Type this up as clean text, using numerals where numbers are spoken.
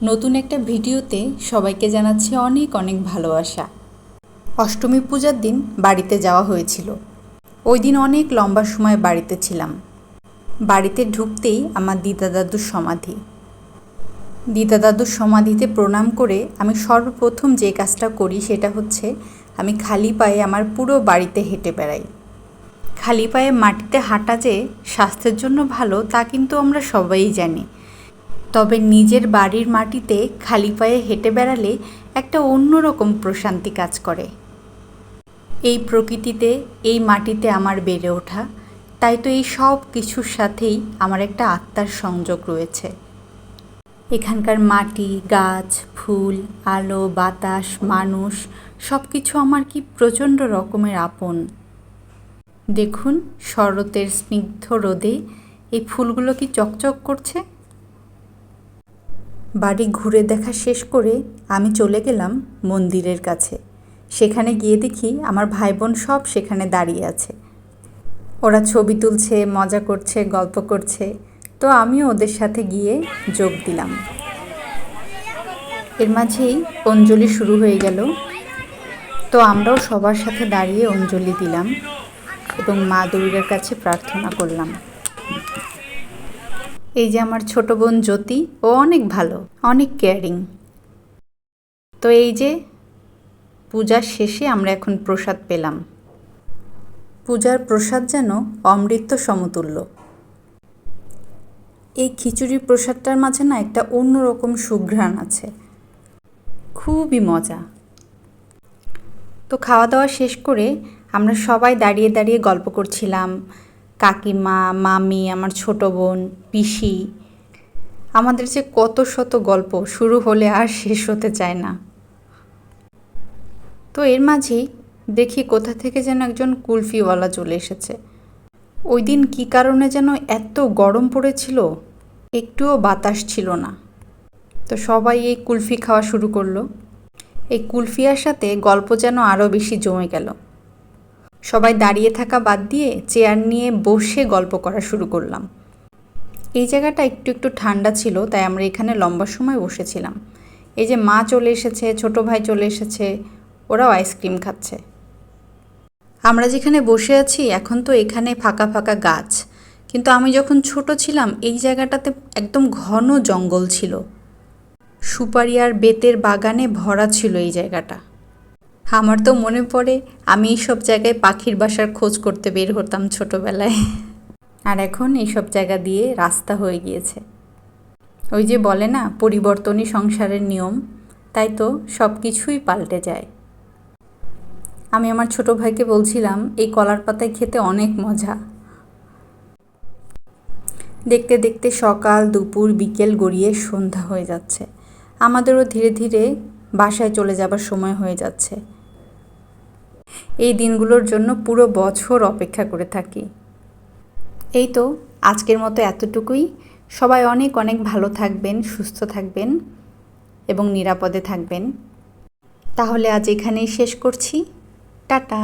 নতুন একটা ভিডিওতে সবাইকে জানাচ্ছি অনেক অনেক ভালোবাসা। অষ্টমী পূজার দিন বাড়িতে যাওয়া হয়েছিল। ওই দিন অনেক লম্বা সময় বাড়িতে ছিলাম। বাড়িতে ঢুকতেই আমার দিদা দাদুর সমাধি। দিদা দাদুর সমাধিতে প্রণাম করে আমি সর্বপ্রথম যে কাজটা করি সেটা হচ্ছে আমি খালি পায়ে আমার পুরো বাড়িতে হেঁটে বেড়াই। খালি পায়ে মাটিতে হাঁটা যে স্বাস্থ্যের জন্য ভালো তা কিন্তু আমরা সবাই জানি, তবে নিজের বাড়ির মাটিতে খালি পায়ে হেঁটে বেড়ালে একটা অন্যরকম প্রশান্তি কাজ করে। এই প্রকৃতিতে, এই মাটিতে আমার বেড়ে ওঠা, তাই তো এই সব কিছুর সাথেই আমার একটা আত্মার সংযোগ রয়েছে। এখানকার মাটি, গাছ, ফুল, আলো, বাতাস, মানুষ সব কিছু আমার কি প্রচণ্ড রকমের আপন। দেখুন, শরতের স্নিগ্ধ রোদে এই ফুলগুলো কি চকচক করছে। বাড়ি ঘুরে দেখা শেষ করে আমি চলে গেলাম মন্দিরের কাছে। সেখানে গিয়ে দেখি আমার ভাই বোন সব সেখানে দাঁড়িয়ে আছে। ওরা ছবি তুলছে, মজা করছে, গল্প করছে, তো আমিও ওদের সাথে গিয়ে যোগ দিলাম। এর মাঝেই অঞ্জলি শুরু হয়ে গেল, তো আমরাও সবার সাথে দাঁড়িয়ে অঞ্জলি দিলাম এবং মা দুর্গার কাছে প্রার্থনা করলাম। এই যে আমার ছোট বোন জ্যোতি, ও অনেক ভালো, অনেক কেয়ারিং। তো এই যে পূজার শেষে আমরা এখন প্রসাদ পেলাম। পূজার প্রসাদ যেন অমৃত সমতুল্য। এই খিচুড়ির প্রসাদটার মাঝে না একটা অন্যরকম সুঘ্রাণ আছে, খুবই মজা। তো খাওয়া দাওয়া শেষ করে আমরা সবাই দাঁড়িয়ে দাঁড়িয়ে গল্প করছিলাম। কাকিমা, মামি, আমার ছোট বোন, পিসি, আমাদের যে কত শত গল্প শুরু হলে আর শেষ হতে চায় না। তো এর মাঝেই দেখি কোথা থেকে যেন একজন কুলফিওয়ালা চলে এসেছে। ওই দিন কী কারণে যেন এত গরম পড়েছিল, একটুও বাতাস ছিল না। তো সবাই এই কুলফি খাওয়া শুরু করলো। এই কুলফিয়ার সাথে গল্প যেন আরও বেশি জমে গেল। সবাই দাঁড়িয়ে থাকা বাদ দিয়ে চেয়ার নিয়ে বসে গল্প করা শুরু করলাম। এই জায়গাটা একটু একটু ঠান্ডা ছিল, তাই আমরা এখানে লম্বা সময় বসেছিলাম। এই যে মা চলে এসেছে, ছোট ভাই চলে এসেছে, ওরাও আইসক্রিম খাচ্ছে। আমরা যেখানে বসে আছি এখন তো এখানে ফাঁকা ফাঁকা গাছ, কিন্তু আমি যখন ছোট ছিলাম এই জায়গাটাতে একদম ঘন জঙ্গল ছিল। সুপারি আর বেতের বাগানে ভরা ছিল এই জায়গাটা। আমার তো মনে পড়ে আমি এইসব জায়গায় পাখির বাসার খোঁজ করতে বের হতাম ছোটোবেলায়। আর এখন এইসব জায়গা দিয়ে রাস্তা হয়ে গিয়েছে। ওই যে বলে না, পরিবর্তনই সংসারের নিয়ম, তাই তো সব কিছুই পাল্টে যায়। আমি আমার ছোট ভাইকে বলছিলাম এই কলার পাতায় খেতে অনেক মজা। দেখতে দেখতে সকাল, দুপুর, বিকেল গড়িয়ে সন্ধ্যা হয়ে যাচ্ছে। আমাদেরও ধীরে ধীরে বাসায় চলে যাবার সময় হয়ে যাচ্ছে। এই দিনগুলোর জন্য পুরো বছর অপেক্ষা করে থাকি। এই তো আজকের মতো এতটুকুই। সবাই অনেক অনেক ভালো থাকবেন, সুস্থ থাকবেন এবং নিরাপদে থাকবেন। তাহলে আজ এখানেই শেষ করছি। টাটা।